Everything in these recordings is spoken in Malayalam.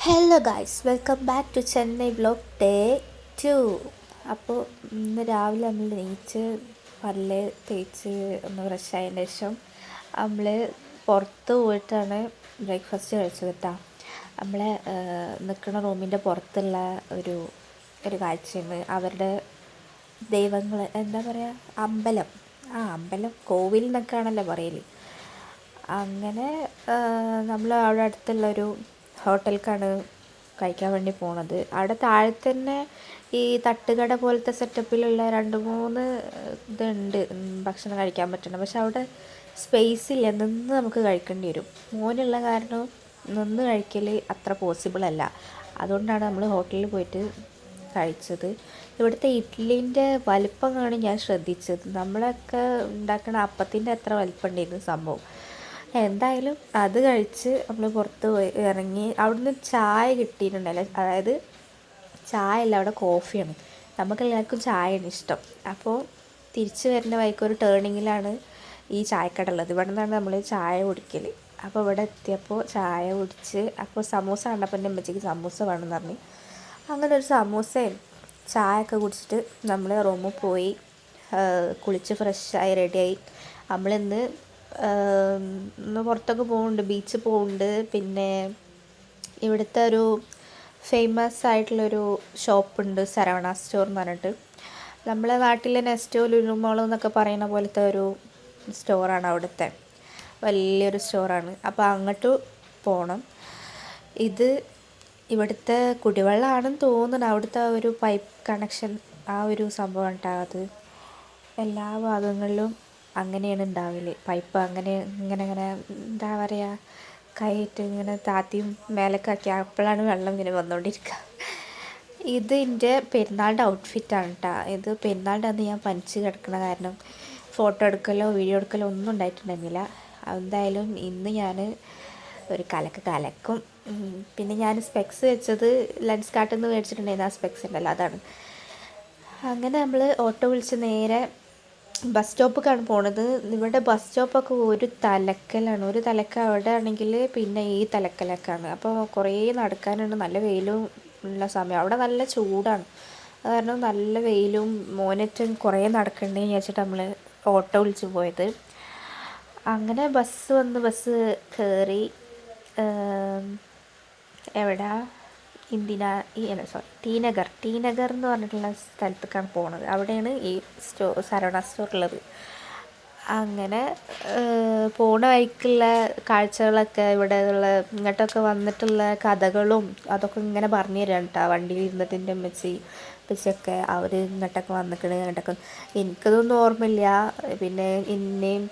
Hello guys, welcome back to Chennai vlog day 2. അപ്പോൾ ഇന്ന് രാവിലെ നമ്മൾ എണീച്ച് പല്ല് തേച്ച് ഒന്ന് ഫ്രഷ് ആയതിന് ശേഷം നമ്മൾ പുറത്ത് പോയിട്ടാണ് ബ്രേക്ക്ഫാസ്റ്റ് കഴിച്ചത് കേട്ടോ. നമ്മളെ നിൽക്കുന്ന റൂമിൻ്റെ പുറത്തുള്ള ഒരു ഒരു കാഴ്ചയാണ് അവരുടെ ദൈവങ്ങൾ, എന്താ പറയുക, അമ്പലം. അമ്പലം കോവിൽ എന്നൊക്കെയാണല്ലോ പറയൽ. അങ്ങനെ നമ്മൾ അവിടെ അടുത്തുള്ളൊരു ഹോട്ടലിലേക്കാണ് കഴിക്കാൻ വേണ്ടി പോണത്. അവിടെ താഴെ തന്നെ ഈ തട്ടുകട പോലത്തെ സെറ്റപ്പിലുള്ള 2-3 ഇതുണ്ട് ഭക്ഷണം കഴിക്കാൻ പറ്റണം. പക്ഷെ അവിടെ സ്പേസ് ഇല്ല, നിന്ന് നമുക്ക് കഴിക്കേണ്ടി വരും. മോനുള്ള കാരണം നിന്ന് കഴിക്കൽ അത്ര പോസിബിൾ അല്ല. അതുകൊണ്ടാണ് നമ്മൾ ഹോട്ടലിൽ പോയിട്ട് കഴിച്ചത്. ഇവിടുത്തെ ഇഡ്ഡലീൻ്റെ വലിപ്പമാണ് ഞാൻ ശ്രദ്ധിച്ചത്. നമ്മളൊക്കെ ഉണ്ടാക്കുന്ന അപ്പത്തിൻ്റെ അത്ര വലിപ്പം ഉണ്ടായിരുന്നു സംഭവം. എന്തായാലും അത് കഴിച്ച് നമ്മൾ പുറത്ത് പോയി ഇറങ്ങി. അവിടുന്ന് ചായ കിട്ടിയിട്ടുണ്ടല്ലോ, അതായത് ചായ അല്ല, അവിടെ കോഫിയാണ്. നമുക്കെല്ലാവർക്കും ചായയാണ് ഇഷ്ടം. അപ്പോൾ തിരിച്ച് വരുന്ന വഴിക്ക് ഒരു ടേണിങ്ങിലാണ് ഈ ചായക്കട ഉള്ളത്. ഇവിടെ നിന്നാണ് നമ്മൾ ചായ കുടിക്കൽ. അപ്പോൾ ഇവിടെ എത്തിയപ്പോൾ ചായ കുടിച്ച്, അപ്പോൾ സമൂസ കണ്ടപ്പോൾ എൻ്റെ അമ്മച്ചിക്ക് സമൂസ വേണമെന്ന് പറഞ്ഞ് അങ്ങനെ ഒരു സമൂസയും ചായയൊക്കെ കുടിച്ചിട്ട് നമ്മൾ റൂമിൽ പോയി കുളിച്ച് ഫ്രഷായി റെഡിയായി. നമ്മളിന്ന് ഒന്ന് പുറത്തൊക്കെ പോകുന്നുണ്ട്, ബീച്ചിൽ പോകുന്നുണ്ട്. പിന്നെ ഇവിടുത്തെ ഒരു ഫേമസ് ആയിട്ടുള്ളൊരു ഷോപ്പുണ്ട്, സരവണ സ്റ്റോർ എന്ന് പറഞ്ഞിട്ട്. നമ്മളെ നാട്ടിലെ നെസ്റ്റോ ലുലു മോൾ എന്നൊക്കെ പറയുന്ന പോലത്തെ ഒരു സ്റ്റോറാണ് അവിടുത്തെ, വലിയൊരു സ്റ്റോറാണ്. അപ്പോൾ അങ്ങോട്ട് പോകണം. ഇത് ഇവിടുത്തെ കുടിവെള്ളമാണെന്ന് തോന്നുന്നു. അവിടുത്തെ ഒരു പൈപ്പ് കണക്ഷൻ, ആ ഒരു സംഭവം ഉണ്ടാകുന്നത് എല്ലാ ഭാഗങ്ങളിലും അങ്ങനെയാണ് ഉണ്ടാവല്. പൈപ്പ് അങ്ങനെ ഇങ്ങനെ ഇങ്ങനെ എന്താ പറയുക, കൈയിട്ട് ഇങ്ങനെ താത്തിയും മേലക്കാക്കി, അപ്പോഴാണ് വെള്ളം ഇങ്ങനെ വന്നുകൊണ്ടിരിക്കുക. ഇത് എൻ്റെ പെരുന്നാളിൻ്റെ ഔട്ട്ഫിറ്റാണ് കേട്ടോ. ഇത് പെരുന്നാളിൻ്റെ അന്ന് ഞാൻ പനിച്ച് കിടക്കുന്ന കാരണം ഫോട്ടോ എടുക്കലോ വീഡിയോ എടുക്കലോ ഒന്നും ഉണ്ടായിട്ടുണ്ടായിരുന്നില്ല. എന്തായാലും ഇന്ന് ഞാൻ ഒരു കലക്കും. പിന്നെ ഞാൻ സ്പെക്സ് വെച്ചത് ലെൻസ് കാർട്ടിൽ നിന്ന് മേടിച്ചിട്ടുണ്ടായിരുന്നു, ആ സ്പെക്സ് ഉണ്ടല്ലോ, അതാണ്. അങ്ങനെ നമ്മൾ ഓട്ടോ വിളിച്ച് നേരെ ബസ് സ്റ്റോപ്പിലേക്കാണ് പോണത്. ഇവിടെ ബസ് സ്റ്റോപ്പൊക്കെ ഒരു തലക്കലാണ്. ഒരു തലക്ക അവിടെ ആണെങ്കിൽ പിന്നെ ഈ തലക്കലൊക്കെയാണ്. അപ്പോൾ കുറേ നടക്കാനുണ്ട്. നല്ല വെയിലും ഉള്ള സമയം. അവിടെ നല്ല ചൂടാണ്. അത് കാരണം നല്ല വെയിലും മോനറ്റും കുറേ നടക്കണ്ടേ വിചാരിച്ചിട്ട് നമ്മൾ ഓട്ടോ വിളിച്ച് പോയത്. അങ്ങനെ ബസ് കയറി. എവിടെ ടി നഗർ എന്ന് പറഞ്ഞിട്ടുള്ള സ്ഥലത്തേക്കാണ് പോണത്. അവിടെയാണ് ഈ സരവണ സ്റ്റോർ ഉള്ളത്. അങ്ങനെ പോണ വഴിക്കുള്ള കാഴ്ചകളൊക്കെ, ഇവിടെ ഉള്ള ഇങ്ങോട്ടൊക്കെ വന്നിട്ടുള്ള കഥകളും അതൊക്കെ ഇങ്ങനെ പറഞ്ഞു തരാം കേട്ടോ. വണ്ടിയിൽ ഇരുന്നിട്ട് അമ്മച്ചിയൊക്കെ അവർ ഇങ്ങോട്ടൊക്കെ വന്നിക്കണ്. ഇങ്ങോട്ടൊക്കെ എനിക്കതൊന്നും ഓർമ്മയില്ല. പിന്നെ എന്നെയും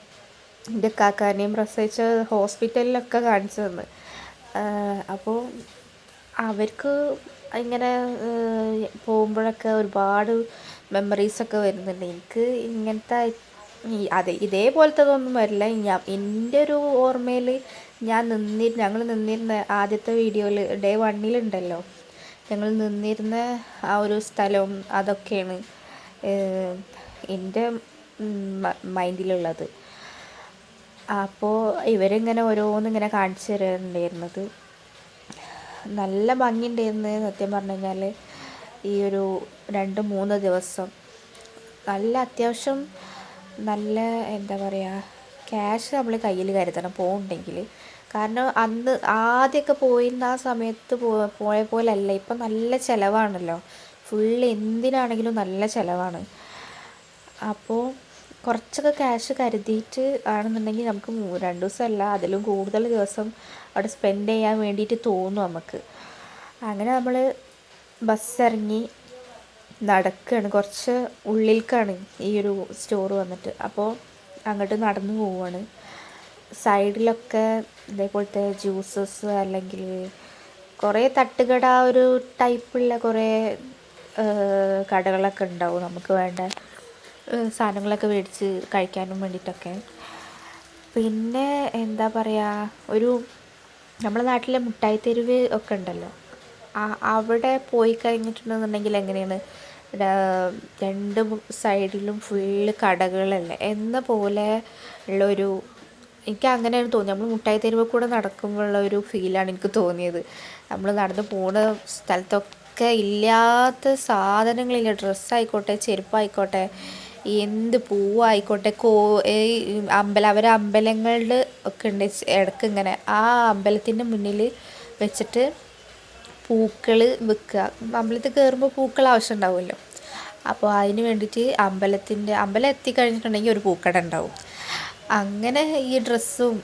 എൻ്റെ കാക്കാനെയും പ്രസവിച്ച ഹോസ്പിറ്റലിലൊക്കെ കാണിച്ചു തന്നു. അപ്പോൾ അവർക്ക് ഇങ്ങനെ പോകുമ്പോഴൊക്കെ ഒരുപാട് മെമ്മറീസൊക്കെ വരുന്നുണ്ട്. എനിക്ക് ഇങ്ങനത്തെ ഇതേപോലത്തതൊന്നും വരില്ല. എൻ്റെ ഒരു ഓർമ്മയിൽ ഞങ്ങൾ നിന്നിരുന്ന ആദ്യത്തെ വീഡിയോയിൽ ഡേ 1 ഞങ്ങൾ നിന്നിരുന്ന ആ ഒരു സ്ഥലവും അതൊക്കെയാണ് എൻ്റെ മൈൻഡിലുള്ളത്. അപ്പോൾ ഇവരിങ്ങനെ ഓരോന്നിങ്ങനെ കാണിച്ചു തരുന്നുണ്ടായിരുന്നത്. നല്ല ഭംഗിയുണ്ടായിരുന്നു സത്യം പറഞ്ഞു കഴിഞ്ഞാൽ. ഈ ഒരു 2-3 ദിവസം നല്ല അത്യാവശ്യം നല്ല, എന്താ പറയുക, ക്യാഷ് നമ്മൾ കയ്യിൽ കരുതണം പോകുന്നുണ്ടെങ്കിൽ. കാരണം അന്ന് ആദ്യമൊക്കെ പോയിരുന്ന ആ സമയത്ത് പോയ പോലെ അല്ല. ഇപ്പം നല്ല ചിലവാണല്ലോ, ഫുള്ള് എന്തിനാണെങ്കിലും നല്ല ചിലവാണ്. അപ്പോൾ കുറച്ചൊക്കെ ക്യാഷ് കരുതിയിട്ട് ആണെന്നുണ്ടെങ്കിൽ നമുക്ക് 2 ദിവസമല്ല അതിലും കൂടുതൽ ദിവസം അവിടെ സ്പെൻഡ് ചെയ്യാൻ വേണ്ടിയിട്ട് തോന്നും നമുക്ക്. അങ്ങനെ നമ്മൾ ബസ് ഇറങ്ങി നടക്കുകയാണ്. കുറച്ച് ഉള്ളിലേക്കാണ് ഈ ഒരു സ്റ്റോർ വന്നിട്ട്. അപ്പോൾ അങ്ങോട്ട് നടന്നു പോവുകയാണ്. സൈഡിലൊക്കെ ഇതേപോലത്തെ ജ്യൂസസ് അല്ലെങ്കിൽ കുറേ തട്ടുകട ഒരു ടൈപ്പുള്ള കുറേ കടകളൊക്കെ ഉണ്ടാവും, നമുക്ക് വേണ്ട സാധനങ്ങളൊക്കെ മേടിച്ച് കഴിക്കാനും വേണ്ടിയിട്ടൊക്കെ. പിന്നെ എന്താ പറയുക, ഒരു നമ്മുടെ നാട്ടിലെ മുട്ടായി തെരുവ് ഒക്കെ ഉണ്ടല്ലോ, അവിടെ പോയി കഴിഞ്ഞിട്ടുണ്ടെന്നുണ്ടെങ്കിൽ എങ്ങനെയാണ്, 2 സൈഡിലും ഫുള്ള് കടകളല്ലേ എന്ന പോലെ ഉള്ളൊരു എനിക്ക് അങ്ങനെയാണ് തോന്നിയത്. നമ്മൾ മുട്ടായി തെരുവ് കൂടെ നടക്കുമ്പോഴുള്ള ഒരു ഫീലാണ് എനിക്ക് തോന്നിയത്. നമ്മൾ നടന്ന് പോകുന്ന സ്ഥലത്തൊക്കെ ഇല്ലാത്ത സാധനങ്ങളില്ല. ഡ്രസ്സായിക്കോട്ടെ, ചെരുപ്പായിക്കോട്ടെ, എന്ത് പൂവായിക്കോട്ടെ, അവരെ അമ്പലങ്ങളിൽ ഒക്കെ ഉണ്ട് ഇടയ്ക്ക് ഇങ്ങനെ ആ അമ്പലത്തിൻ്റെ മുന്നിൽ വെച്ചിട്ട് പൂക്കൾ വിൽക്കുക. അമ്പലത്തിൽ കയറുമ്പോൾ പൂക്കൾ ആവശ്യം ഉണ്ടാവുമല്ലോ. അപ്പോൾ അതിന് വേണ്ടിയിട്ട് അമ്പലം എത്തിക്കഴിഞ്ഞിട്ടുണ്ടെങ്കിൽ ഒരു പൂക്കട ഉണ്ടാവും. അങ്ങനെ ഈ ഡ്രസ്സും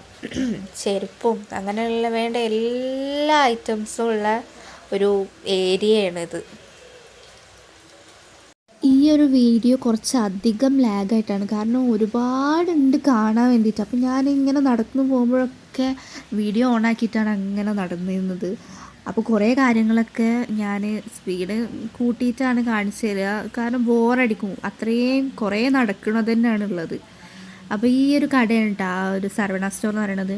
ചെരുപ്പും അങ്ങനെയുള്ള വേണ്ട എല്ലാ ഐറ്റംസും ഉള്ള ഒരു ഏരിയയാണിത്. ഈ ഒരു വീഡിയോ കുറച്ച് അധികം ലാഗായിട്ടാണ്, കാരണം ഒരുപാടുണ്ട് കാണാൻ വേണ്ടിയിട്ട്. അപ്പം ഞാനിങ്ങനെ നടന്നു പോകുമ്പോഴൊക്കെ വീഡിയോ ഓണാക്കിയിട്ടാണ് അങ്ങനെ നടന്നിരുന്നത്. അപ്പോൾ കുറേ കാര്യങ്ങളൊക്കെ ഞാൻ സ്പീഡ് കൂട്ടിയിട്ടാണ് കാണിച്ചു തരിക, കാരണം ബോറടിക്കും, അത്രയും കുറേ നടക്കുന്നത് തന്നെയാണ് ഉള്ളത്. അപ്പോൾ ഈ ഒരു കടയാണ് കേട്ടോ ആ ഒരു സർവണ സ്റ്റോർ എന്ന് പറയണത്.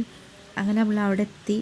അങ്ങനെ നമ്മൾ അവിടെ എത്തി.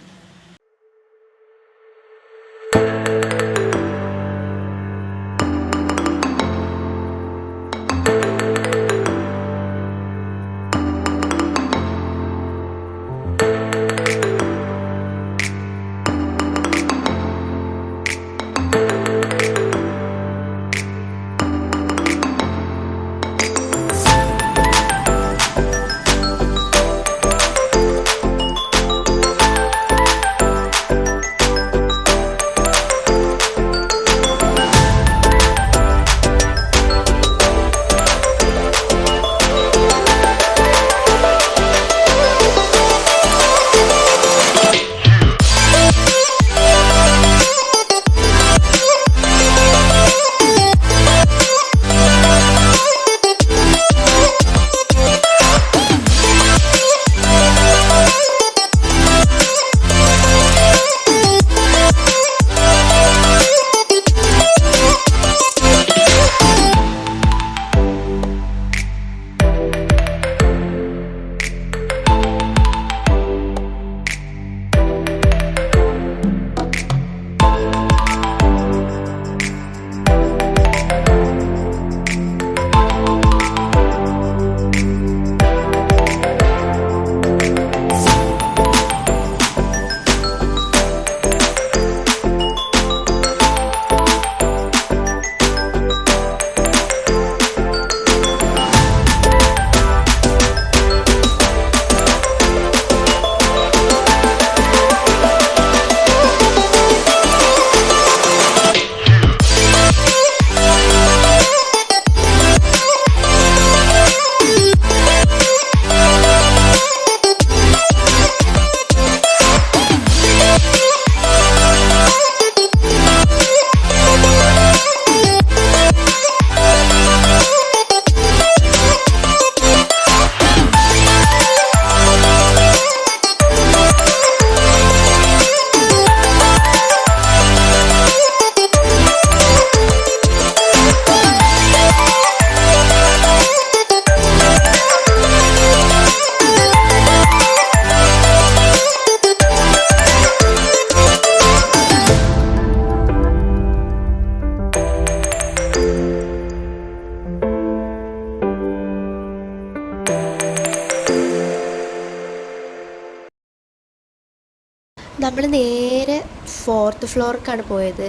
നമ്മൾ നേരെ 4th ഫ്ലോറിലേക്കാണ് പോയത്.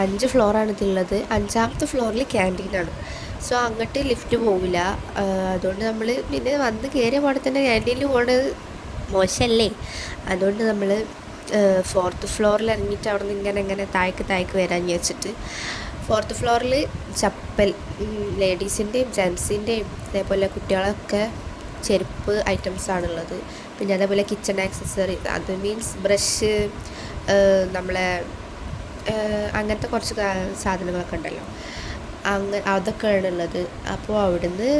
5 ഫ്ലോറാണ് ഇതുള്ളത്. 5ാമത്തെ ഫ്ലോറിൽ ക്യാൻറ്റീനാണ്. സോ അങ്ങോട്ട് ലിഫ്റ്റ് പോവില്ല. അതുകൊണ്ട് നമ്മൾ പിന്നെ വന്ന് കയറിയ പാടെ തന്നെ ക്യാൻറ്റീനിൽ പോകുന്നത് മോശമല്ലേ. അതുകൊണ്ട് നമ്മൾ 4th ഫ്ലോറിൽ ഇറങ്ങിയിട്ട് അവിടെ നിന്ന് ഇങ്ങനെ താഴേക്ക് വരാമെന്ന് വെച്ചിട്ട് 4th ഫ്ലോറിൽ ചപ്പൽ, ലേഡീസിൻ്റെയും ജെൻസിൻ്റെയും അതേപോലെ കുട്ടികളൊക്കെ ചെരുപ്പ് ഐറ്റംസാണുള്ളത്. പിന്നെ അതേപോലെ കിച്ചൺ ആക്സസറി, അത് മീൻസ് ബ്രഷ്, നമ്മളെ അങ്ങനത്തെ കുറച്ച് സാധനങ്ങളൊക്കെ ഉണ്ടല്ലോ, അതൊക്കെയാണ് ഉള്ളത്. അപ്പോൾ അവിടുന്ന്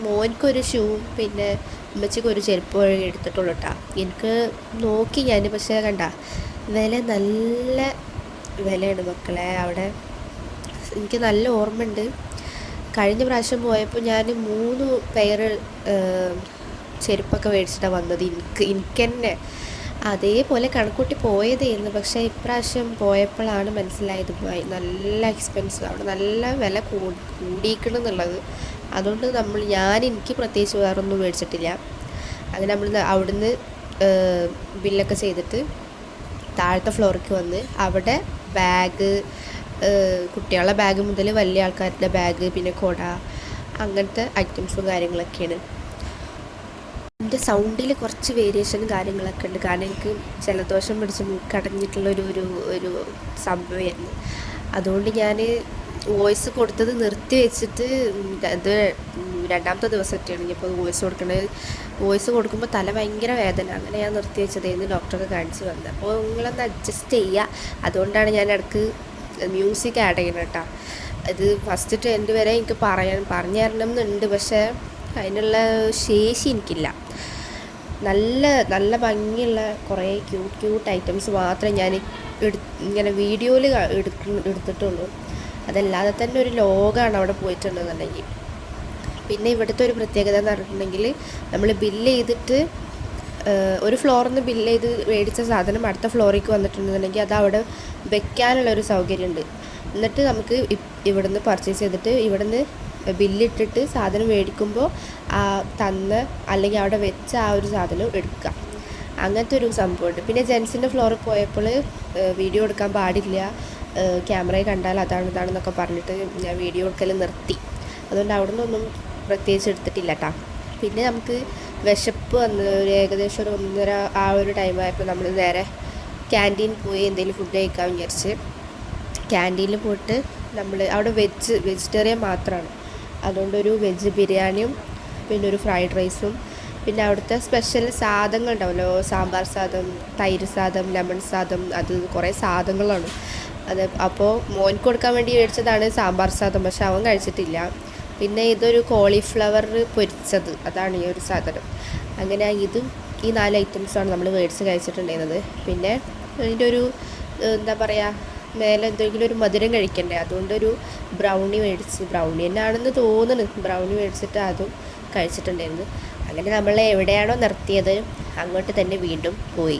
മോനിക്കൊരു ഷൂവും പിന്നെ ഉമ്മച്ചിക്കൊരു ചെരുപ്പ് എടുത്തിട്ടുള്ളൂ കേട്ടോ. എനിക്ക് നോക്കി ഞാൻ, പക്ഷേ കണ്ട വില നല്ല വിലയാണ് മക്കളെ അവിടെ. എനിക്ക് നല്ല ഓർമ്മയുണ്ട്, കഴിഞ്ഞ പ്രാവശ്യം പോയപ്പോൾ ഞാൻ 3 പെയർ ചെരുപ്പൊക്കെ മേടിച്ചിട്ടാണ് വന്നത്. എനിക്ക് തന്നെ അതേപോലെ കണക്കൂട്ടി പോയതായിരുന്നു. പക്ഷേ ഇപ്രാവശ്യം പോയപ്പോഴാണ് മനസ്സിലായത് നല്ല എക്സ്പെൻസീവ്, അവിടെ നല്ല വില കൂടിയിരിക്കണം എന്നുള്ളത്. അതുകൊണ്ട് എനിക്ക് പ്രത്യേകിച്ച് വേറൊന്നും മേടിച്ചിട്ടില്ല. അങ്ങനെ നമ്മൾ അവിടുന്ന് ബില്ലൊക്കെ ചെയ്തിട്ട് താഴത്തെ ഫ്ലോറിലേക്ക് വന്ന് അവിടെ ബാഗ്, കുട്ടികളുടെ ബാഗ് മുതൽ വലിയ ആൾക്കാരുടെ ബാഗ്, പിന്നെ കുട, അങ്ങനത്തെ ഐറ്റംസും കാര്യങ്ങളൊക്കെയാണ്. എൻ്റെ സൗണ്ടിൽ കുറച്ച് വേരിയേഷനും കാര്യങ്ങളൊക്കെ ഉണ്ട്, കാരണം എനിക്ക് ജലദോഷം പിടിച്ച് മൂക്കടഞ്ഞിട്ടുള്ളൊരു ഒരു ഒരു സംഭവമായിരുന്നു. അതുകൊണ്ട് ഞാൻ വോയിസ് കൊടുത്തത് നിർത്തി വെച്ചിട്ട് അത് രണ്ടാമത്തെ ദിവസമൊക്കെയാണ് ഇനിയിപ്പോൾ വോയിസ് കൊടുക്കുമ്പോൾ തല ഭയങ്കര വേദന, അങ്ങനെ ഞാൻ നിർത്തി വെച്ചതായിരുന്നു. ഡോക്ടറെ കാണിച്ച് വന്നത്. അപ്പോൾ നിങ്ങളൊന്ന് അഡ്ജസ്റ്റ് ചെയ്യുക. അതുകൊണ്ടാണ് ഞാൻ ഇടയ്ക്ക് മ്യൂസിക് ആഡ് ചെയ്യണം കേട്ടോ. അത് ഫസ്റ്റ് ടു എൻഡ് വരെ എനിക്ക് പറഞ്ഞു തരണം എന്നുണ്ട്, പക്ഷേ അതിനുള്ള ശേഷി എനിക്കില്ല. നല്ല നല്ല ഭംഗിയുള്ള കുറേ ക്യൂട്ട് ഐറ്റംസ് മാത്രമേ ഞാൻ ഇങ്ങനെ വീഡിയോയിൽ എടുത്തിട്ടുള്ളൂ. അതല്ലാതെ തന്നെ ഒരു ലോകമാണ് അവിടെ പോയിട്ടുണ്ടെന്നുണ്ടെങ്കിൽ. പിന്നെ ഇവിടുത്തെ ഒരു പ്രത്യേകത എന്ന് പറഞ്ഞിട്ടുണ്ടെങ്കിൽ, നമ്മൾ ബില്ല് ചെയ്തിട്ട് ഒരു ഫ്ലോറിൽ നിന്ന് ബില്ല് ചെയ്ത് മേടിച്ച സാധനം അടുത്ത ഫ്ലോറിലേക്ക് വന്നിട്ടുണ്ടെന്നുണ്ടെങ്കിൽ അത് അവിടെ വെക്കാനുള്ളൊരു സൗകര്യമുണ്ട്. എന്നിട്ട് നമുക്ക് ഇവിടുന്ന് പർച്ചേസ് ചെയ്തിട്ട് ഇവിടുന്ന് ബില്ലിട്ടിട്ട് സാധനം മേടിക്കുമ്പോൾ തന്ന അല്ലെങ്കിൽ അവിടെ വെച്ച ആ ഒരു സാധനം എടുക്കുക. അങ്ങനത്തെ ഒരു സംഭവമുണ്ട്. പിന്നെ ജെൻസിൻ്റെ ഫ്ലോറിൽ പോയപ്പോൾ വീഡിയോ എടുക്കാൻ പാടില്ല, ക്യാമറയിൽ കണ്ടാൽ ഇതാണെന്നൊക്കെ പറഞ്ഞിട്ട് ഞാൻ വീഡിയോ എടുക്കൽ നിർത്തി. അതുകൊണ്ട് അവിടെ നിന്നൊന്നും പ്രത്യേകിച്ച് എടുത്തിട്ടില്ല കേട്ടോ. പിന്നെ നമുക്ക് വിശപ്പ് വന്ന് ഏകദേശം ഒരു 1:30 ആ ഒരു ടൈമായപ്പോൾ നമ്മൾ നേരെ ക്യാൻറ്റീനിൽ പോയി എന്തെങ്കിലും ഫുഡ് കഴിക്കാൻ വിചാരിച്ച് ക്യാൻറ്റീനിൽ പോയിട്ട് നമ്മൾ അവിടെ വെജിറ്റേറിയൻ മാത്രമാണ്. അതുകൊണ്ടൊരു വെജ് ബിരിയാണിയും പിന്നെ ഒരു ഫ്രൈഡ് റൈസും പിന്നെ അവിടുത്തെ സ്പെഷ്യൽ സാധനങ്ങൾ ഉണ്ടാവുമല്ലോ, സാമ്പാർ സാദം, തൈര് സാദം, ലെമൺ സാദം, അത് കുറേ സാധനങ്ങളാണ്. അത് അപ്പോൾ മോൻക്ക് കൊടുക്കാൻ വേണ്ടി മേടിച്ചതാണ് സാമ്പാർ സാദം, പക്ഷെ അവൻ കഴിച്ചിട്ടില്ല. പിന്നെ ഇതൊരു കോളിഫ്ലവർ പൊരിച്ചത്, അതാണ് ഈ ഒരു സാധനം. അങ്ങനെ ഈ 4 ഐറ്റംസാണ് നമ്മൾ മേടിച്ച് കഴിച്ചിട്ടുണ്ടായിരുന്നത്. പിന്നെ അതിൻ്റെ ഒരു എന്താ പറയുക, മേലെ എന്തെങ്കിലും ഒരു മധുരം കഴിക്കണ്ടേ, അതുകൊണ്ടൊരു ബ്രൗണി തന്നെയാണെന്ന് തോന്നുന്നു. ബ്രൗണി മേടിച്ചിട്ട് അതും കഴിച്ചിട്ടുണ്ടായിരുന്നു. അങ്ങനെ നമ്മൾ എവിടെയാണോ നിർത്തിയത് അങ്ങോട്ട് തന്നെ വീണ്ടും പോയി.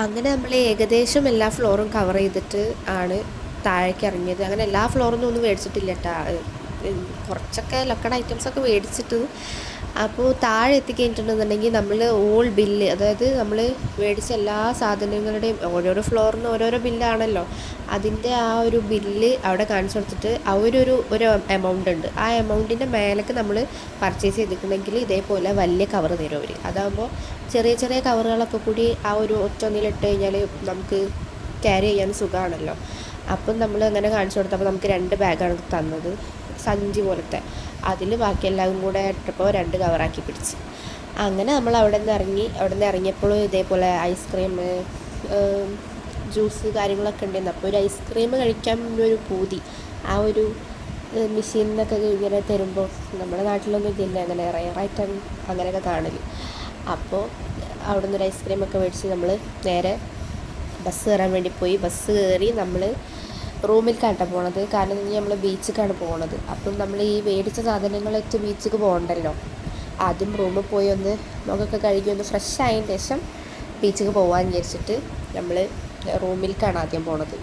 അങ്ങനെ നമ്മൾ ഏകദേശം എല്ലാ ഫ്ലോറും കവർ ചെയ്തിട്ട് ആണ് താഴേക്ക് ഇറങ്ങിയത്. അങ്ങനെ എല്ലാ ഫ്ലോറൊന്നും ഒന്നും മേടിച്ചിട്ടില്ല കേട്ടോ, കുറച്ചൊക്കെ ലക്കഡ് ഐറ്റംസൊക്കെ മേടിച്ചിട്ട്. അപ്പോൾ താഴെ എത്തിക്കഴിഞ്ഞിട്ടുണ്ടെന്നുണ്ടെങ്കിൽ നമ്മൾ ഓൾ ബില്ല്, അതായത് നമ്മൾ മേടിച്ച എല്ലാ സാധനങ്ങളുടെയും ഓരോരോ ഫ്ലോറിന് ഓരോരോ ബില്ലാണല്ലോ, അതിൻ്റെ ആ ഒരു ബില്ല് അവിടെ കാണിച്ചു കൊടുത്തിട്ട് ഒരു എമൗണ്ട് ഉണ്ട്. ആ എമൗണ്ടിൻ്റെ മേലേക്ക് നമ്മൾ പർച്ചേസ് ചെയ്തിട്ടുണ്ടെങ്കിൽ ഇതേപോലെ വലിയ കവർ തരും അവർ. അതാകുമ്പോൾ ചെറിയ ചെറിയ കവറുകളൊക്കെ കൂടി ആ ഒരു ഒറ്റൊന്നിലിട്ട് കഴിഞ്ഞാൽ നമുക്ക് ക്യാരി ചെയ്യാൻ സുഖമാണല്ലോ. അപ്പം നമ്മൾ അങ്ങനെ കാണിച്ചു കൊടുത്തപ്പോൾ നമുക്ക് 2 ബാഗാണ് തന്നത്, സഞ്ചി പോലത്തെ. അതിൽ ബാക്കി എല്ലാവരും കൂടെ ഇട്ടപ്പോൾ 2 കവറാക്കി പിടിച്ച്. അങ്ങനെ നമ്മൾ അവിടെ നിന്ന് ഇറങ്ങിയപ്പോൾ ഇതേപോലെ ഐസ്ക്രീം, ജ്യൂസ് കാര്യങ്ങളൊക്കെ ഉണ്ടായിരുന്നു. അപ്പോൾ ഒരു ഐസ്ക്രീം കഴിക്കാൻ ഒരു പൂതി. ആ ഒരു മെഷീനിൽ നിന്നൊക്കെ ഇങ്ങനെ തരുമ്പോൾ നമ്മുടെ നാട്ടിലൊന്നും ഇതില്ല, അങ്ങനെ റയറായിട്ടാണ് അങ്ങനെയൊക്കെ കാണൽ. അപ്പോൾ അവിടെ നിന്നൊരു ഐസ്ക്രീമൊക്കെ മേടിച്ച് നമ്മൾ നേരെ ബസ് കയറാൻ വേണ്ടി പോയി. ബസ് കയറി നമ്മൾ റൂമിലേക്കാണ് പോണത്, കാരണം നമ്മൾ ബീച്ചിലേക്കാണ് പോണത്. അപ്പം നമ്മൾ ഈ മേടിച്ച സാധനങ്ങളായിട്ട് ബീച്ചിലേക്ക് പോകണ്ടല്ലോ, ആദ്യം റൂമിൽ പോയി ഒന്ന് മുഖമൊക്കെ കഴുകി ഒന്ന് ഫ്രഷ് ആയതിന് ശേഷം ബീച്ചിലേക്ക് പോകാൻ വിചാരിച്ചിട്ട് നമ്മൾ റൂമിലേക്കാണ് ആദ്യം പോണത്.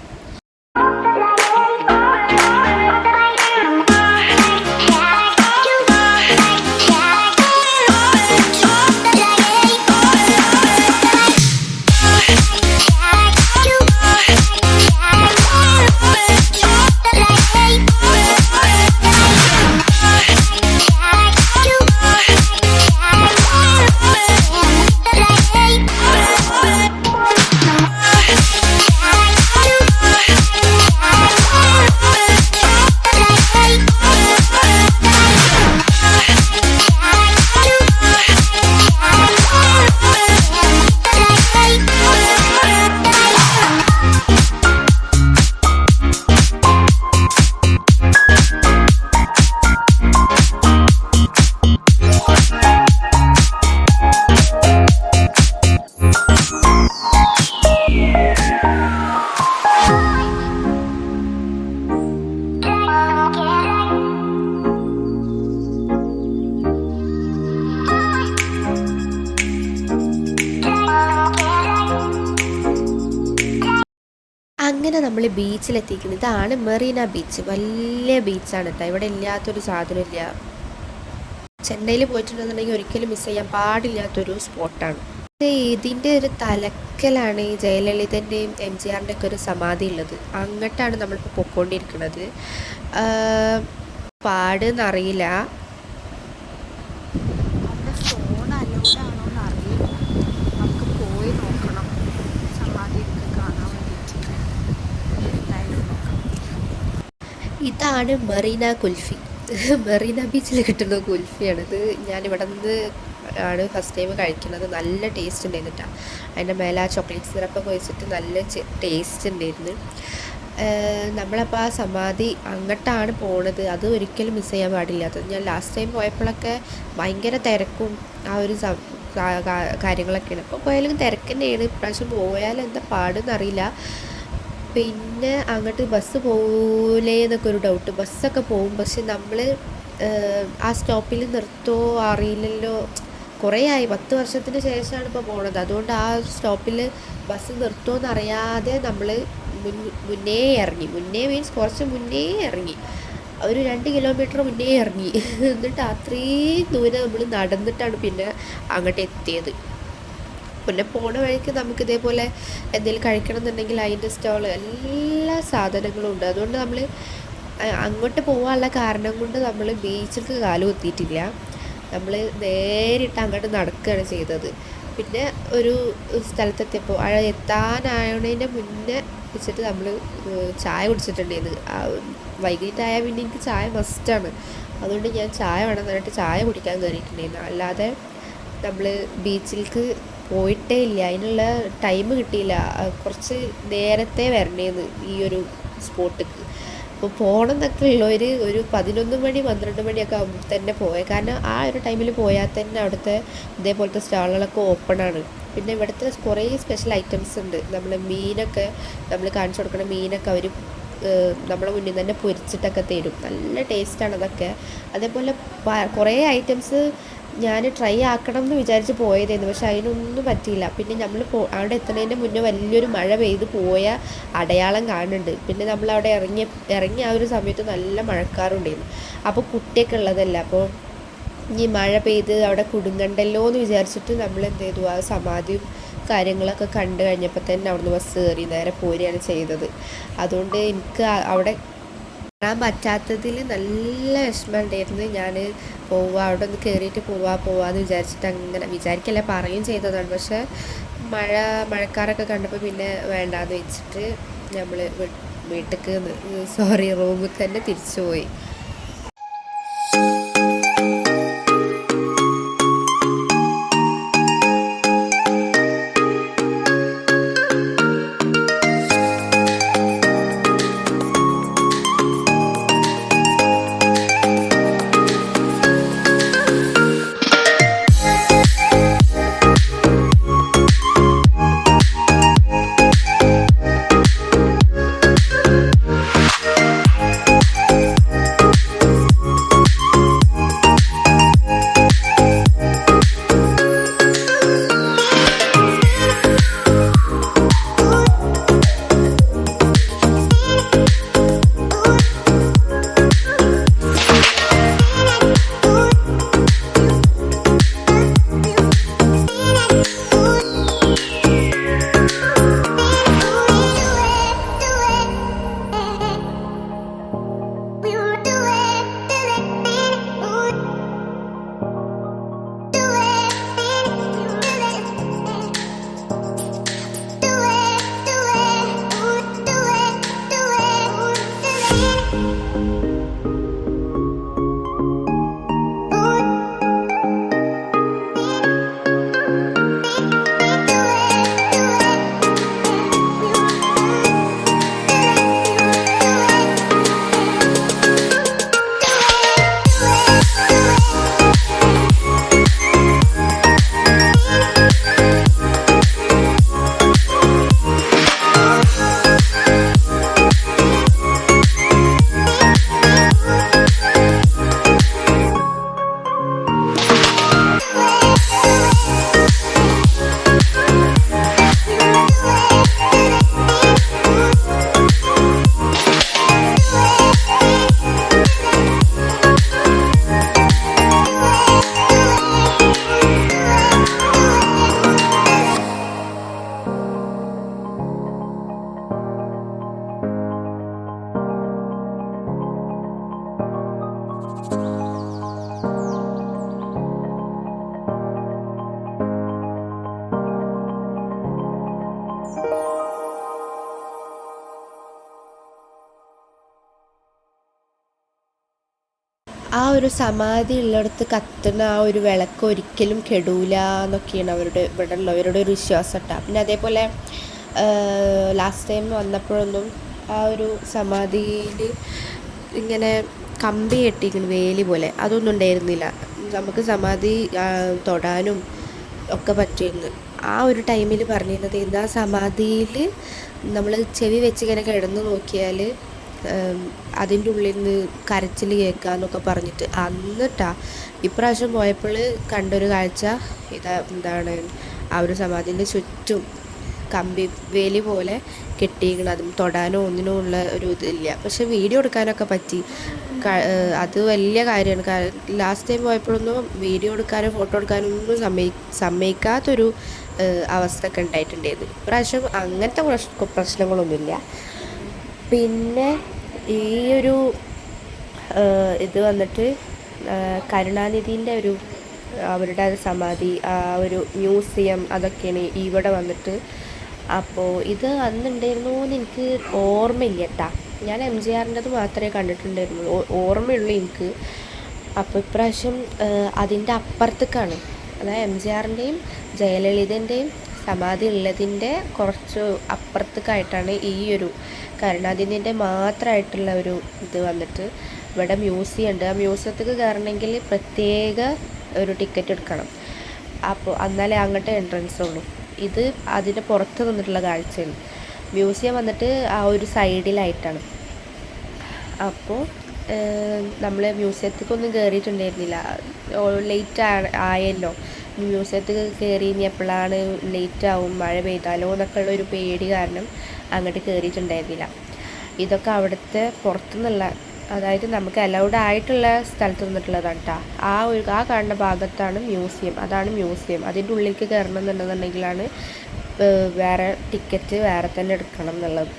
അങ്ങനെ നമ്മൾ ബീച്ചിലെത്തിക്കുന്നത്. ഇതാണ് മെറീന ബീച്ച്. വലിയ ബീച്ചാണ് കേട്ടോ. ഇവിടെ ഇല്ലാത്തൊരു സാധനമില്ല. ചെന്നൈയിൽ പോയിട്ടുണ്ടെന്നുണ്ടെങ്കിൽ ഒരിക്കലും മിസ് ചെയ്യാൻ പാടില്ലാത്തൊരു സ്പോട്ടാണ്. ഇതിൻ്റെ ഒരു തലക്കലാണ് ഈ ജയലളിതൻ്റെയും MGRൻ്റെ ഒക്കെ ഒരു സമാധി ഉള്ളത്. അങ്ങോട്ടാണ് നമ്മളിപ്പോൾ പൊയ്ക്കൊണ്ടിരിക്കുന്നത്. പാടെന്നറിയില്ല. ഫോൺ അലൗഡാണോന്ന് അറിയില്ല. നമുക്ക് പോയി നോക്കണം. സമാധിയൊക്കെ കാണാൻ വേണ്ടിയിട്ട് എന്തായാലും നോക്കാം. ഇതാണ് മെറീന കുൽഫി. മെറീന ബീച്ചിൽ കിട്ടുന്ന കുൽഫിയാണ് ഇത്. ഞാനിവിടെ നിന്ന് ആണ് ഫസ്റ്റ് ടൈം കഴിക്കുന്നത്. നല്ല ടേസ്റ്റ് ഉണ്ടായിരുന്നിട്ടാണ്. അതിൻ്റെ മേലെ ആ ചോക്ലേറ്റ് സിറപ്പൊക്കെ വെച്ചിട്ട് നല്ല ടേസ്റ്റ് ഉണ്ടായിരുന്നു. നമ്മളപ്പോൾ ആ സമാധി അങ്ങോട്ടാണ് പോണത്. അത് ഒരിക്കലും മിസ് ചെയ്യാൻ പാടില്ലാത്തത്. ഞാൻ ലാസ്റ്റ് ടൈം പോയപ്പോഴൊക്കെ ഭയങ്കര തിരക്കും ആ ഒരു കാര്യങ്ങളൊക്കെയാണ്. അപ്പോൾ പോയാലും തിരക്ക് തന്നെയാണ്. ഇപ്രാവശ്യം പോയാൽ എന്താ പാടെന്നറിയില്ല. പിന്നെ അങ്ങോട്ട് ബസ് പോകൂലേ എന്നൊക്കെ ഒരു ഡൗട്ട്. ബസ്സൊക്കെ പോവും, പക്ഷെ നമ്മൾ ആ സ്റ്റോപ്പിൽ നിർത്തുമോ അറിയില്ലല്ലോ. കുറേ ആയി, 10 വർഷത്തിന് ശേഷമാണ് ഇപ്പോൾ പോണത്. അതുകൊണ്ട് ആ സ്റ്റോപ്പിൽ ബസ് നിർത്തുമോ എന്നറിയാതെ നമ്മൾ മുന്നേ ഇറങ്ങി. മുന്നേ മീൻസ് കുറച്ച് മുന്നേ ഇറങ്ങി, ഒരു 2 കിലോമീറ്റർ മുന്നേ ഇറങ്ങി. എന്നിട്ട് അത്രയും ദൂരം നമ്മൾ നടന്നിട്ടാണ് പിന്നെ അങ്ങോട്ട് എത്തിയത്. പിന്നെ പോണ വഴിക്ക് നമുക്ക് ഇതേപോലെ എന്തെങ്കിലും കഴിക്കണം എന്നുണ്ടെങ്കിൽ അതിൻ്റെ സ്റ്റോൾ എല്ലാ സാധനങ്ങളും ഉണ്ട്. അതുകൊണ്ട് നമ്മൾ അങ്ങോട്ട് പോകാനുള്ള കാരണം കൊണ്ട് നമ്മൾ ബീച്ചിലേക്ക് കാലുകുത്തിയിട്ടില്ല. നമ്മൾ നേരിട്ട് അങ്ങോട്ട് നടക്കുകയാണ് ചെയ്തത്. പിന്നെ ഒരു സ്ഥലത്തെത്തിയപ്പോൾ എത്താനായതിൻ്റെ മുന്നേ വെച്ചിട്ട് നമ്മൾ ചായ കുടിച്ചിട്ടുണ്ടായിരുന്നു. വൈകിട്ടായാൽ പിന്നെ എനിക്ക് ചായ മസ്റ്റാണ്. അതുകൊണ്ട് ഞാൻ ചായ വേണമെന്ന് പറഞ്ഞിട്ട് ചായ കുടിക്കാൻ കയറിയിട്ടുണ്ടായിരുന്നു. അല്ലാതെ നമ്മൾ ബീച്ചിലേക്ക് പോയിട്ടേ ഇല്ല. അതിനുള്ള ടൈം കിട്ടിയില്ല. കുറച്ച് നേരത്തെ വരണേന്ന് ഈ ഒരു സ്പോട്ടിക്ക്. അപ്പോൾ പോകണം എന്നൊക്കെ ഉള്ളവർ ഒരു 11 മണി 12 മണിയൊക്കെ ആകുമ്പോൾ തന്നെ പോയത്. കാരണം ആ ഒരു ടൈമിൽ പോയാൽ തന്നെ അവിടുത്തെ ഇതേപോലത്തെ സ്റ്റാളുകളൊക്കെ ഓപ്പണാണ്. പിന്നെ ഇവിടുത്തെ കുറേ സ്പെഷ്യൽ ഐറ്റംസ് ഉണ്ട്. നമ്മൾ മീനൊക്കെ നമ്മൾ കാണിച്ചു കൊടുക്കുന്ന മീനൊക്കെ അവർ നമ്മളെ മുന്നിൽ തന്നെ പൊരിച്ചിട്ടൊക്കെ തരും. നല്ല ടേസ്റ്റാണ് അതൊക്കെ. അതേപോലെ കുറേ ഐറ്റംസ് ഞാൻ ട്രൈ ആക്കണം എന്ന് വിചാരിച്ച് പോയതായിരുന്നു, പക്ഷെ അതിനൊന്നും പറ്റിയില്ല. പിന്നെ നമ്മൾ അവിടെ എത്തുന്നതിൻ്റെ മുന്നേ വലിയൊരു മഴ പെയ്ത് പോയ അടയാളം കാണുന്നുണ്ട്. പിന്നെ നമ്മളവിടെ ഇറങ്ങി ആ ഒരു സമയത്ത് നല്ല മഴക്കാറുണ്ടായിരുന്നു. അപ്പോൾ കുട്ടിയൊക്കെ ഉള്ളതല്ല. അപ്പോൾ ഈ മഴ പെയ്ത് അവിടെ കുടുങ്ങണ്ടല്ലോ എന്ന് വിചാരിച്ചിട്ട് നമ്മൾ എന്ത് ചെയ്തു, ആ സമാധിയും കാര്യങ്ങളൊക്കെ കണ്ടു കഴിഞ്ഞപ്പോൾ തന്നെ അവിടുന്ന് ബസ് കയറി നേരെ പോരുകയാണ് ചെയ്തത്. അതുകൊണ്ട് എനിക്ക് അവിടെ കയറാൻ പറ്റാത്തതിൽ നല്ല വിഷമം ഉണ്ടായിരുന്നു. ഞാൻ അവിടെ ഒന്ന് കയറിയിട്ട് പോവാമെന്ന് വിചാരിച്ചിട്ട് അങ്ങനെ വിചാരിക്കല്ല പറയുകയും ചെയ്തതാണ്. പക്ഷേ മഴക്കാരൊക്കെ കണ്ടപ്പോൾ പിന്നെ വേണ്ടാന്ന് വെച്ചിട്ട് നമ്മൾ റൂമിൽ തന്നെ തിരിച്ചു പോയി. ഒരു സമാധി ഉള്ളിടത്ത് കത്തുന്ന ആ ഒരു വിളക്ക് ഒരിക്കലും കെടൂല എന്നൊക്കെയാണ് ഇവിടെ ഉള്ളവരുടെ ഒരു വിശ്വാസം കേട്ടോ. പിന്നെ അതേപോലെ ലാസ്റ്റ് ടൈം വന്നപ്പോഴൊന്നും ആ ഒരു സമാധിയിൽ ഇങ്ങനെ കമ്പി കെട്ടിയിരിക്കുന്നു വേലി പോലെ, അതൊന്നും ഉണ്ടായിരുന്നില്ല. നമുക്ക് സമാധി തൊടാനും ഒക്കെ പറ്റിയിരുന്നു. ആ ഒരു ടൈമിൽ പറഞ്ഞിരുന്നത് എന്താ, സമാധിയിൽ നമ്മൾ ചെവി വെച്ച് ഇങ്ങനെ കിടന്ന് നോക്കിയാൽ അതിൻ്റെ ഉള്ളിൽ നിന്ന് കരച്ചിൽ കേൾക്കാമെന്നൊക്കെ പറഞ്ഞിട്ട് അന്നിട്ടാ. ഇപ്രാവശ്യം പോയപ്പോൾ കണ്ടൊരു കാഴ്ച എന്താണ്, ആ ഒരു സമാധിൻ്റെ ചുറ്റും കമ്പി വേലി പോലെ കെട്ടിയിരിക്കണം. അതും തൊടാനോ ഒന്നിനോ ഉള്ള ഒരു ഇതില്ല. പക്ഷെ വീഡിയോ എടുക്കാനൊക്കെ പറ്റി. അത് വലിയ കാര്യമാണ്. ലാസ്റ്റ് ടൈം പോയപ്പോഴൊന്നും വീഡിയോ എടുക്കാനോ ഫോട്ടോ എടുക്കാനോ ഒന്നും സമ്മതിക്കാത്തൊരു അവസ്ഥ ഒക്കെ ഉണ്ടായിട്ടുണ്ടായിരുന്നു. ഇപ്രാവശ്യം അങ്ങനത്തെ പ്രശ്നങ്ങളൊന്നുമില്ല. പിന്നെ ഈ ഒരു ഇത് വന്നിട്ട് കരുണാനിധിൻ്റെ അവരുടെ സമാധി, ആ ഒരു മ്യൂസിയം, അതൊക്കെയാണ് ഇവിടെ വന്നിട്ട്. അപ്പോൾ ഇത് അന്നുണ്ടായിരുന്നു എന്ന് എനിക്ക് ഓർമ്മയില്ല കേട്ടോ. ഞാൻ MGRൻ്റെത് മാത്രമേ കണ്ടിട്ടുണ്ടായിരുന്നു, ഓർമ്മയുള്ളൂ എനിക്ക്. അപ്പോൾ ഇപ്രാവശ്യം അതിൻ്റെ അപ്പുറത്തേക്കാണ്, അതായത് MGRൻ്റെയും ജയലളിതൻ്റെയും സമാധി ഉള്ളതിൻ്റെ കുറച്ച് അപ്പുറത്തേക്കായിട്ടാണ് ഈ ഒരു കരുണാനിധിൻ്റെ മാത്രമായിട്ടുള്ള ഒരു ഇത് വന്നിട്ട് ഇവിടെ മ്യൂസിയം ഉണ്ട്. ആ മ്യൂസിയത്തേക്ക് കയറണമെങ്കിൽ പ്രത്യേക ഒരു ടിക്കറ്റ് എടുക്കണം. അപ്പോൾ എന്നാലേ അങ്ങോട്ട് എൻട്രൻസ് ഉള്ളൂ. ഇത് അതിൻ്റെ പുറത്ത് നിന്നിട്ടുള്ള കാഴ്ചയാണ്. മ്യൂസിയം വന്നിട്ട് ആ ഒരു സൈഡിലായിട്ടാണ്. അപ്പോൾ നമ്മൾ മ്യൂസിയത്തേക്കൊന്നും കയറിയിട്ടുണ്ടായിരുന്നില്ല, ലേറ്റ് ആയല്ലോ. മ്യൂസിയത്തിൽ കയറി ഇനി എപ്പോഴാണ് ലേറ്റ് ആവും, മഴ പെയ്താലോ എന്നൊക്കെ ഉള്ളൊരു പേടി കാരണം അങ്ങോട്ട് കയറിയിട്ടുണ്ടായിരുന്നില്ല. ഇതൊക്കെ അവിടുത്തെ പുറത്തുനിന്നുള്ള, അതായത് നമുക്ക് അലൗഡ് ആയിട്ടുള്ള സ്ഥലത്ത് നിന്നിട്ടുള്ളതാണ് കേട്ടോ. ആ കാണുന്ന ഭാഗത്താണ് മ്യൂസിയം, അതാണ് മ്യൂസിയം. അതിൻ്റെ ഉള്ളിലേക്ക് കയറണം എന്നുണ്ടെന്നുണ്ടെങ്കിലാണ് വേറെ ടിക്കറ്റ് വേറെ തന്നെ എടുക്കണം എന്നുള്ളത്.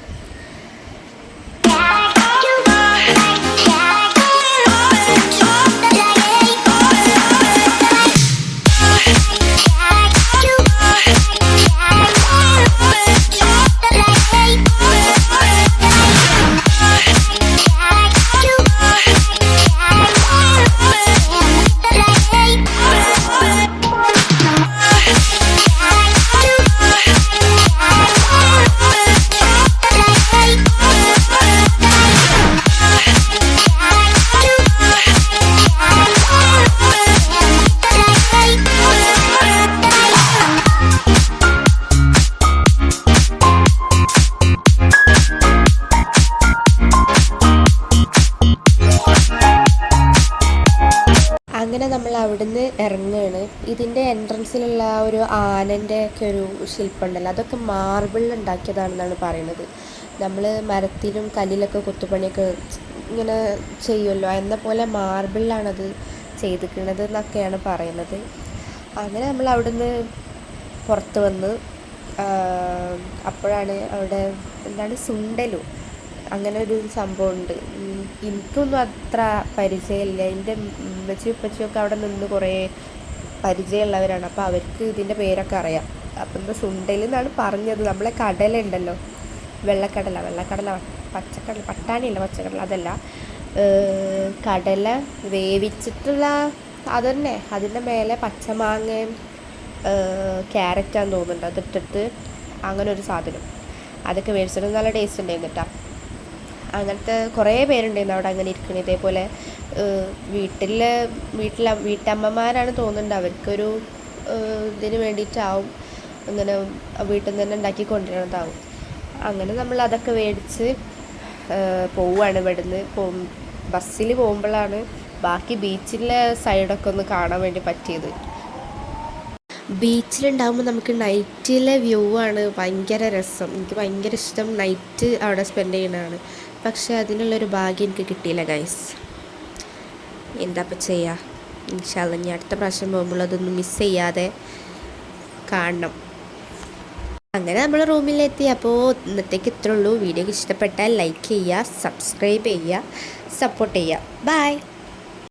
അങ്ങനെ നമ്മൾ അവിടുന്ന് ഇറങ്ങുകയാണ്. ഇതിൻ്റെ എൻട്രൻസിലുള്ള ആ ഒരു ആനൻ്റെ ഒക്കെ ഒരു ശില്പമുണ്ടല്ലോ, അതൊക്കെ മാർബിളിൽ ഉണ്ടാക്കിയതാണെന്നാണ് പറയുന്നത്. നമ്മൾ മരത്തിലും കല്ലിലൊക്കെ കൊത്തുപണിയൊക്കെ ഇങ്ങനെ ചെയ്യുമല്ലോ, എന്ന പോലെ മാർബിളിലാണത് ചെയ്തിരിക്കുന്നത് എന്നൊക്കെയാണ് പറയുന്നത്. അങ്ങനെ നമ്മൾ അവിടുന്ന് പുറത്ത് വന്ന് അപ്പോഴാണ് അവിടെ എന്താണ് സുണ്ടലു അങ്ങനെ ഒരു സംഭവമുണ്ട്. എനിക്കൊന്നും അത്ര പരിചയമില്ല. എൻ്റെ ഉമ്മച്ചി ഉപ്പച്ചിയൊക്കെ അവിടെ നിന്ന് കുറേ പരിചയമുള്ളവരാണ്, അപ്പോൾ അവർക്ക് ഇതിൻ്റെ പേരൊക്കെ അറിയാം. അപ്പം എന്താ സുണ്ടൽ എന്നാണ് പറഞ്ഞത്. നമ്മളെ കടല ഉണ്ടല്ലോ, വെള്ളക്കടല പച്ചക്കടല, പട്ടാണിയല്ല പച്ചക്കടല, അതല്ല, കടല വേവിച്ചിട്ടുള്ള അതുതന്നെ. അതിൻ്റെ മേലെ പച്ചമാങ്ങയും ക്യാരറ്റാന്ന് തോന്നുന്നുണ്ട്, അതിട്ടിട്ട് അങ്ങനെ ഒരു സാധനം, അതൊക്കെ മേടിച്ചിട്ട് നല്ല ടേസ്റ്റ് ഉണ്ടായിരുന്നു കേട്ടോ. അങ്ങനത്തെ കുറേ പേരുണ്ടായിരുന്നു അവിടെ അങ്ങനെ ഇരിക്കുന്നത്. ഇതേപോലെ വീട്ടമ്മമാരാണ് തോന്നുന്നുണ്ട്, അവർക്കൊരു ഇതിന് വേണ്ടിയിട്ടാവും അങ്ങനെ വീട്ടിൽ നിന്ന് തന്നെ ഉണ്ടാക്കി കൊണ്ടുവരണതാവും. അങ്ങനെ നമ്മൾ അതൊക്കെ മേടിച്ച് പോവുകയാണ്. ഇവിടുന്ന് ബസ്സിൽ പോകുമ്പോഴാണ് ബാക്കി ബീച്ചിലെ സൈഡൊക്കെ ഒന്ന് കാണാൻ വേണ്ടി പറ്റിയത്. ബീച്ചിലുണ്ടാകുമ്പോൾ നമുക്ക് നൈറ്റിലെ വ്യൂ ആണ് ഭയങ്കര രസം. എനിക്ക് ഭയങ്കര ഇഷ്ടം നൈറ്റ് അവിടെ സ്പെൻഡ് ചെയ്യുന്നതാണ്. പക്ഷെ അതിനുള്ളൊരു ഭാഗ്യം എനിക്ക് കിട്ടിയില്ല ഗൈസ്. എന്താ ഇപ്പം ചെയ്യുക, ഇൻഷാ അല്ലാഹ് ഇനി അടുത്ത പ്രാവശ്യം പോകുമ്പോൾ അതൊന്നും മിസ് ചെയ്യാതെ കാണണം. അങ്ങനെ നമ്മൾ റൂമിലെത്തി. അപ്പോൾ ഇന്നത്തേക്ക് ഇത്രേ ഉള്ളൂ. വീഡിയോ ഇഷ്ടപ്പെട്ടാൽ ലൈക്ക് ചെയ്യുക, സബ്സ്ക്രൈബ് ചെയ്യുക, സപ്പോർട്ട് ചെയ്യുക. ബൈ.